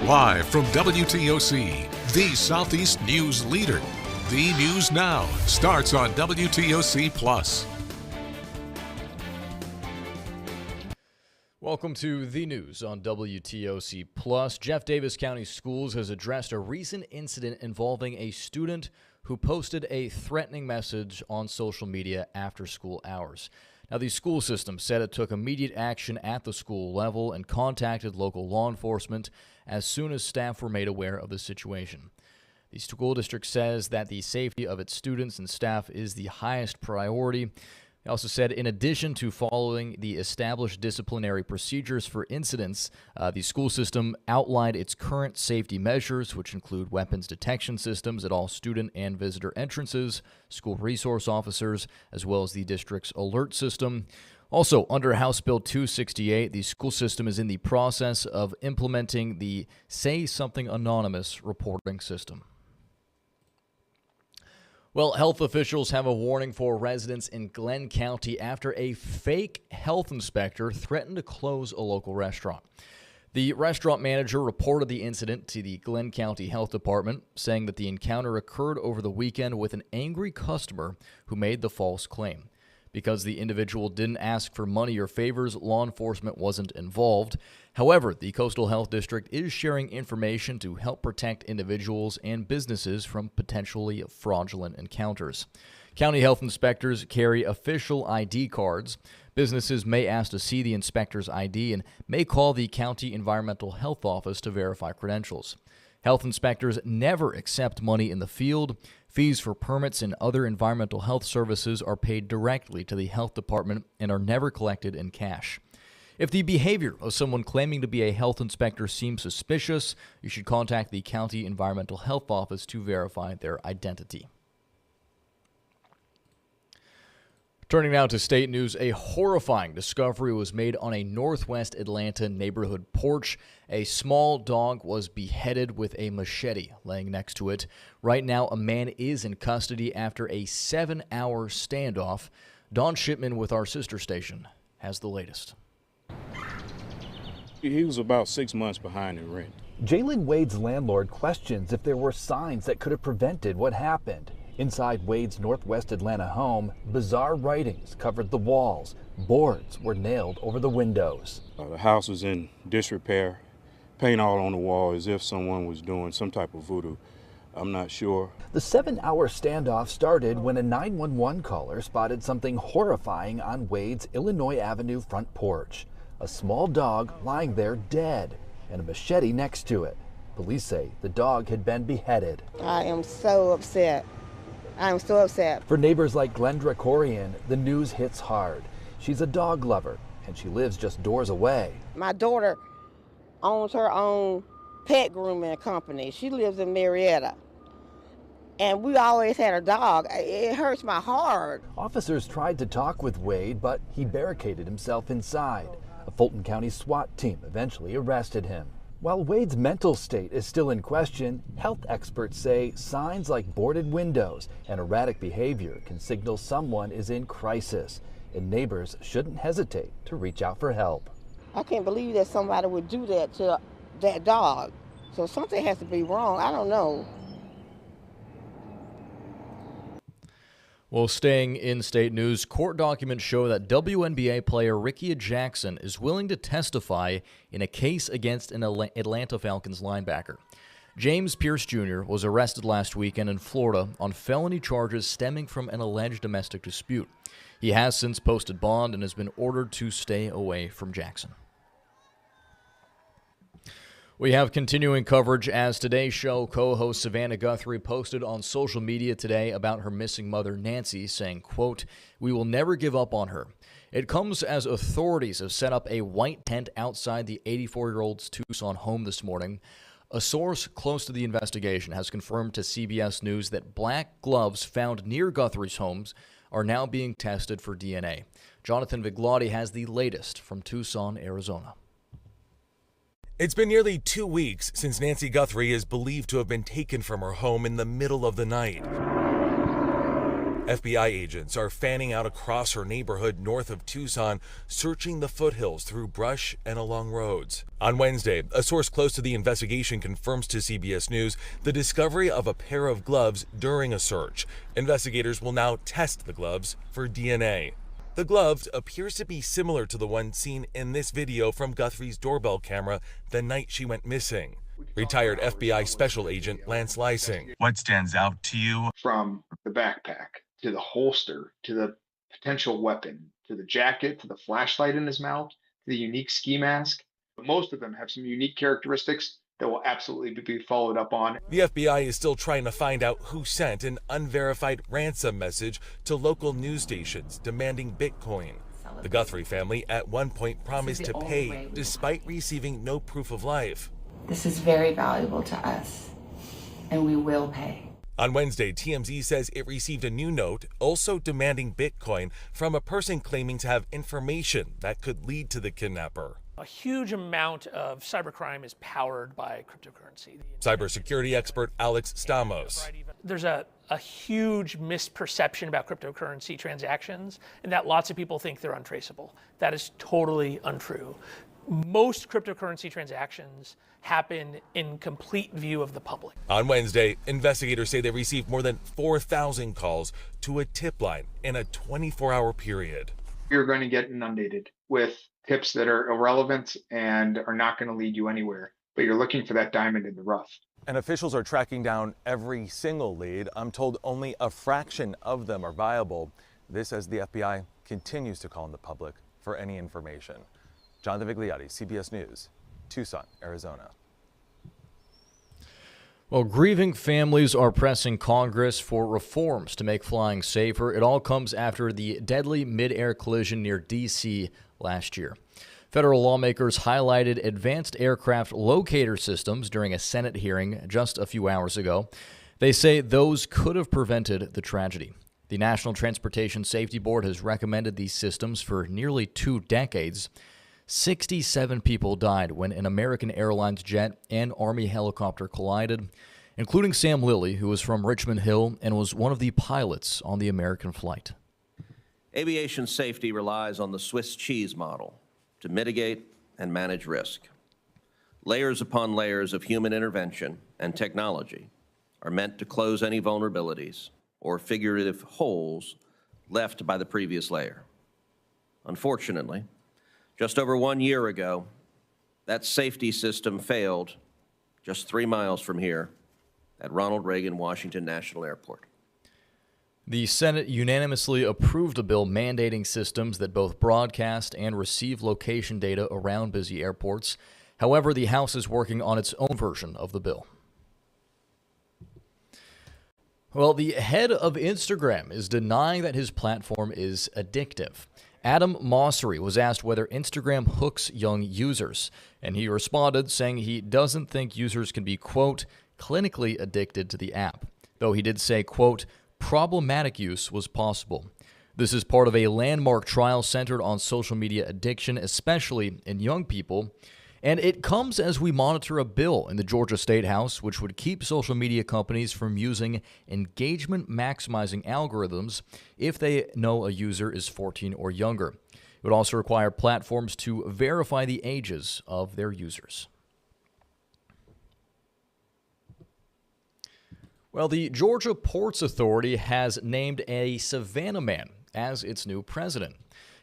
Live from WTOC, the Southeast News leader. The News Now starts on WTOC Plus. Welcome to The News on WTOC Plus. Jeff Davis County Schools has addressed a recent incident involving a student who posted a threatening message on social media after school hours. Now, the school system said it took immediate action at the school level and contacted local law enforcement as soon as staff were made aware of the situation. The school district says that the safety of its students and staff is the highest priority. They also said in addition to following the established disciplinary procedures for incidents, the school system outlined its current safety measures, which include weapons detection systems at all student and visitor entrances, school resource officers, as well as the district's alert system. Also, under House Bill 268, the school system is in the process of implementing the Say Something Anonymous reporting system. Well, health officials have a warning for residents in Glenn County after a fake health inspector threatened to close a local restaurant. The restaurant manager reported the incident to the Glenn County Health Department, saying that the encounter occurred over the weekend with an angry customer who made the false claim. Because the individual didn't ask for money or favors, law enforcement wasn't involved. However, the Coastal Health District is sharing information to help protect individuals and businesses from potentially fraudulent encounters. County health inspectors carry official ID cards. Businesses may ask to see the inspector's ID and may call the County Environmental Health Office to verify credentials. Health inspectors never accept money in the field. Fees for permits and other environmental health services are paid directly to the health department and are never collected in cash. If the behavior of someone claiming to be a health inspector seems suspicious, you should contact the County Environmental Health Office to verify their identity. Turning now to state news, a horrifying discovery was made on a northwest Atlanta neighborhood porch. A small dog was beheaded with a machete laying next to it. Right now, a man is in custody after a 7-hour standoff. Don Shipman with our sister station has the latest. He was about 6 months behind in rent. Jalen Wade's landlord questions if there were signs that could have prevented what happened. Inside Wade's northwest Atlanta home, bizarre writings covered the walls. Boards were nailed over the windows. The house was in disrepair, paint all on the wall as if someone was doing some type of voodoo. I'm not sure. The 7-hour standoff started when a 911 caller spotted something horrifying on Wade's Illinois Avenue front porch. A small dog lying there dead and a machete next to it. Police say the dog had been beheaded. I am so upset. I'm so upset. For neighbors like Glendra Corian, the news hits hard. She's a dog lover, and she lives just doors away. My daughter owns her own pet grooming company. She lives in Marietta. And we always had a dog. It hurts my heart. Officers tried to talk with Wade, but he barricaded himself inside. A Fulton County SWAT team eventually arrested him. While Wade's mental state is still in question, health experts say signs like boarded windows and erratic behavior can signal someone is in crisis, and neighbors shouldn't hesitate to reach out for help. I can't believe that somebody would do that to that dog. So something has to be wrong. I don't know. Well, staying in state news, court documents show that WNBA player Ricky Jackson is willing to testify in a case against an Atlanta Falcons linebacker. James Pierce Jr. was arrested last weekend in Florida on felony charges stemming from an alleged domestic dispute. He has since posted bond and has been ordered to stay away from Jackson. We have continuing coverage as today's show co-host Savannah Guthrie posted on social media today about her missing mother, Nancy, saying, quote, "We will never give up on her. It comes as authorities have set up a white tent outside the 84-year-old's Tucson home this morning. A source close to the investigation has confirmed to CBS News that black gloves found near Guthrie's homes are now being tested for DNA. Jonathan Viglotti has the latest from Tucson, Arizona. It's been nearly 2 weeks since Nancy Guthrie is believed to have been taken from her home in the middle of the night. FBI agents are fanning out across her neighborhood north of Tucson, searching the foothills through brush and along roads. On Wednesday, a source close to the investigation confirms to CBS News the discovery of a pair of gloves during a search. Investigators will now test the gloves for DNA. The glove appears to be similar to the one seen in this video from Guthrie's doorbell camera the night she went missing. Retired FBI Special Agent Lance Lysing. What stands out to you? From the backpack to the holster to the potential weapon to the jacket to the flashlight in his mouth to the unique ski mask. Most of them have some unique characteristics that will absolutely be followed up on. The FBI is still trying to find out who sent an unverified ransom message to local news stations demanding Bitcoin. The Guthrie family at one point promised to pay despite receiving no proof of life. This is very valuable to us, and we will pay. On Wednesday, TMZ says it received a new note also demanding Bitcoin from a person claiming to have information that could lead to the kidnapper. A huge amount of cybercrime is powered by cryptocurrency. Cybersecurity expert Alex Stamos. There's a huge misperception about cryptocurrency transactions, and that lots of people think they're untraceable. That is totally untrue. Most cryptocurrency transactions happen in complete view of the public. On Wednesday, investigators say they received more than 4,000 calls to a tip line in a 24-hour period. You're going to get inundated with tips that are irrelevant and are not going to lead you anywhere, but you're looking for that diamond in the rough. And officials are tracking down every single lead. I'm told only a fraction of them are viable. This as the FBI continues to call on the public for any information. Jonathan Vigliotti, CBS News, Tucson, Arizona. Well, grieving families are pressing Congress for reforms to make flying safer. It all comes after the deadly mid-air collision near D.C. last year. Federal lawmakers highlighted advanced aircraft locator systems during a Senate hearing just a few hours ago. They say those could have prevented the tragedy. The National Transportation Safety Board has recommended these systems for nearly 2 decades. 67 people died when an American Airlines jet and Army helicopter collided, including Sam Lilly, who was from Richmond Hill and was one of the pilots on the American flight. Aviation safety relies on the Swiss cheese model to mitigate and manage risk. Layers upon layers of human intervention and technology are meant to close any vulnerabilities or figurative holes left by the previous layer. Unfortunately, just over 1 year ago, that safety system failed just 3 miles from here at Ronald Reagan Washington National Airport. The Senate unanimously approved a bill mandating systems that both broadcast and receive location data around busy airports. However, the House is working on its own version of the bill. Well, the head of Instagram is denying that his platform is addictive. Adam Mosseri was asked whether Instagram hooks young users, and he responded saying he doesn't think users can be, quote, clinically addicted to the app, though he did say, quote, problematic use was possible. This is part of a landmark trial centered on social media addiction, especially in young people, and it comes as we monitor a bill in the Georgia State House which would keep social media companies from using engagement-maximizing algorithms if they know a user is 14 or younger. It would also require platforms to verify the ages of their users. Well, the Georgia Ports Authority has named a Savannah man as its new president.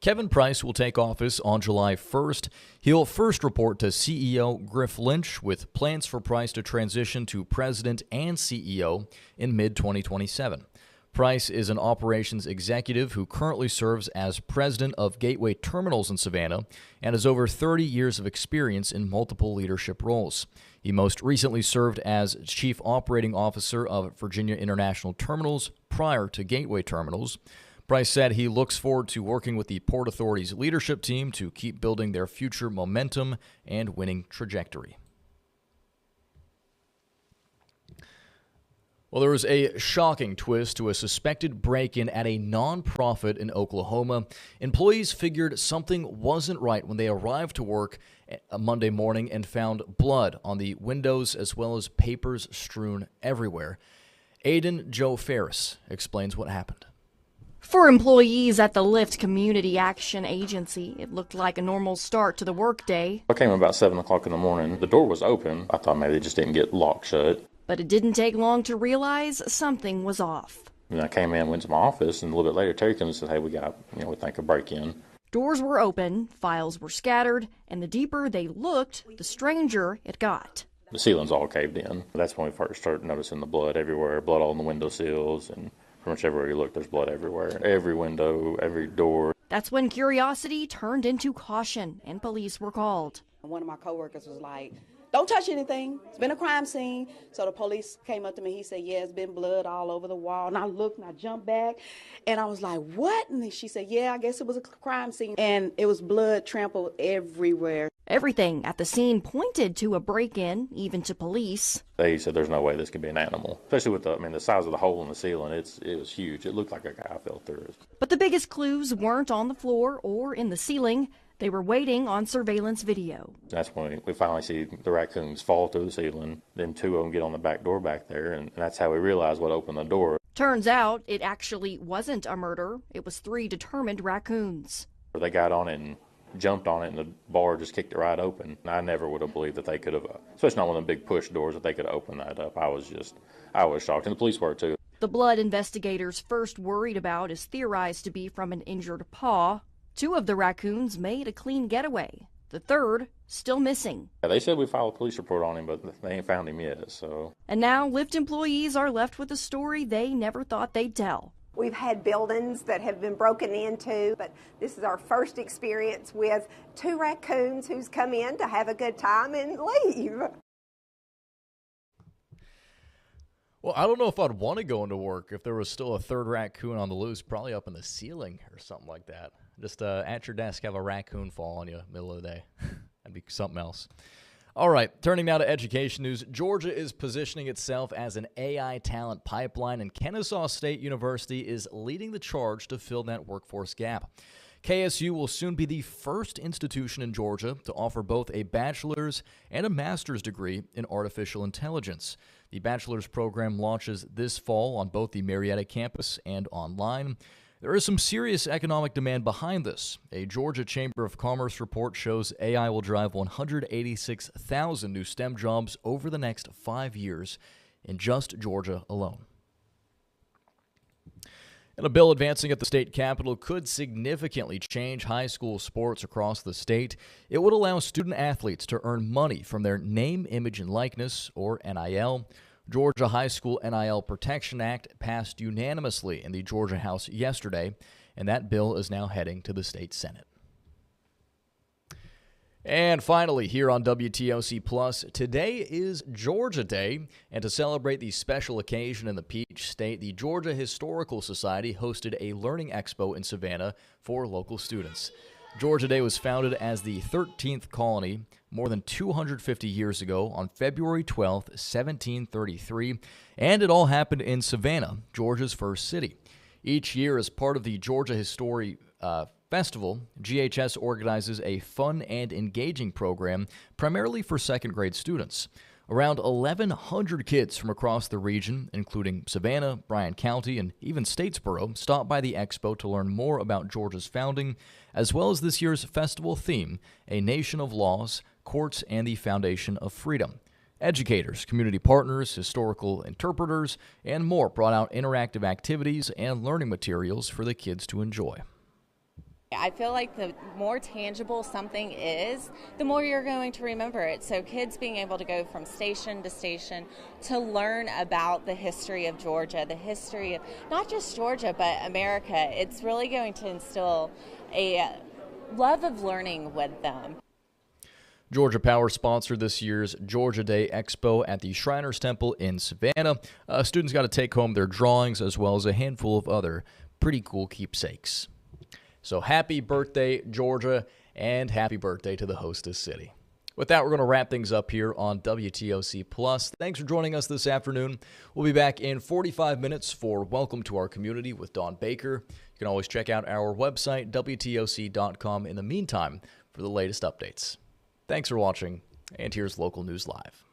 Kevin Price will take office on July 1st. He'll first report to CEO Griff Lynch, with plans for Price to transition to president and CEO in mid-2027. Price is an operations executive who currently serves as president of Gateway Terminals in Savannah and has over 30 years of experience in multiple leadership roles. He most recently served as chief operating officer of Virginia International Terminals prior to Gateway Terminals. Price said he looks forward to working with the Port Authority's leadership team to keep building their future momentum and winning trajectory. Well, there was a shocking twist to a suspected break-in at a nonprofit in Oklahoma. Employees figured something wasn't right when they arrived to work Monday morning and found blood on the windows as well as papers strewn everywhere. Aiden Joe Ferris explains what happened. For employees at the Lyft Community Action Agency, it looked like a normal start to the workday. I came about 7 o'clock in the morning. The door was open. I thought maybe they just didn't get locked shut. But it didn't take long to realize something was off. And I came in, went to my office, and a little bit later, Terry comes and said, hey, we think a break-in. Doors were open, files were scattered, and the deeper they looked, the stranger it got. The ceiling's all caved in. That's when we first started noticing the blood everywhere, blood all on the window sills, and pretty much everywhere you look, there's blood everywhere. Every window, every door. That's when curiosity turned into caution, and police were called. One of my coworkers was like, don't touch anything. It's been a crime scene. So the police came up to me. He said, yeah, it's been blood all over the wall. And I looked and I jumped back. And I was like, what? And she said, yeah, I guess it was a crime scene. And it was blood trampled everywhere. Everything at the scene pointed to a break-in, even to police. They said there's no way this could be an animal, especially with the size of the hole in the ceiling. It was huge. It looked like a guy fell through it. But the biggest clues weren't on the floor or in the ceiling. They were waiting on surveillance video. That's when we finally see the raccoons fall through the ceiling. Then two of them get on the back door back there, and that's how we realized what opened the door. Turns out it actually wasn't a murder. It was 3 determined raccoons. They got on it and jumped on it, and the bar just kicked it right open. I never would have believed that they could have, especially not one of the big push doors, that they could have opened that up. I was shocked, and the police were too. The blood investigators first worried about is theorized to be from an injured paw. 2 of the raccoons made a clean getaway. The third, still missing. Yeah, they said we filed a police report on him, but they ain't found him yet, so. And now Lyft employees are left with a story they never thought they'd tell. We've had buildings that have been broken into, but this is our first experience with 2 raccoons who's come in to have a good time and leave. Well, I don't know if I'd want to go into work if there was still a third raccoon on the loose, probably up in the ceiling or something like that. Just at your desk, have a raccoon fall on you middle of the day. That'd be something else. All right, turning now to education news. Georgia is positioning itself as an AI talent pipeline, and Kennesaw State University is leading the charge to fill that workforce gap. KSU will soon be the first institution in Georgia to offer both a bachelor's and a master's degree in artificial intelligence. The bachelor's program launches this fall on both the Marietta campus and online. There is some serious economic demand behind this. A Georgia Chamber of Commerce report shows AI will drive 186,000 new STEM jobs over the next 5 years in just Georgia alone. And a bill advancing at the state capitol could significantly change high school sports across the state. It would allow student athletes to earn money from their name, image, and likeness, or NIL. Georgia High School NIL Protection Act passed unanimously in the Georgia House yesterday, and that bill is now heading to the state Senate. And finally, here on WTOC Plus, today is Georgia Day, and to celebrate the special occasion in the Peach State, the Georgia Historical Society hosted a learning expo in Savannah for local students. Georgia Day was founded as the 13th colony more than 250 years ago on February 12, 1733, and it all happened in Savannah, Georgia's first city. Each year, as part of the Georgia History Festival, GHS organizes a fun and engaging program primarily for second-grade students. Around 1,100 kids from across the region, including Savannah, Bryan County, and even Statesboro, stopped by the expo to learn more about Georgia's founding, as well as this year's festival theme, A Nation of Laws, Courts, and the Foundation of Freedom. Educators, community partners, historical interpreters, and more brought out interactive activities and learning materials for the kids to enjoy. I feel like the more tangible something is, the more you're going to remember it. So kids being able to go from station to station to learn about the history of Georgia, the history of not just Georgia, but America, it's really going to instill a love of learning with them. Georgia Power sponsored this year's Georgia Day Expo at the Shriners Temple in Savannah. Students got to take home their drawings as well as a handful of other pretty cool keepsakes. So happy birthday, Georgia, and happy birthday to the hostess city. With that, we're going to wrap things up here on WTOC Plus. Thanks for joining us this afternoon. We'll be back in 45 minutes for Welcome to Our Community with Dawn Baker. You can always check out our website, WTOC.com, in the meantime for the latest updates. Thanks for watching, and here's Local News Live.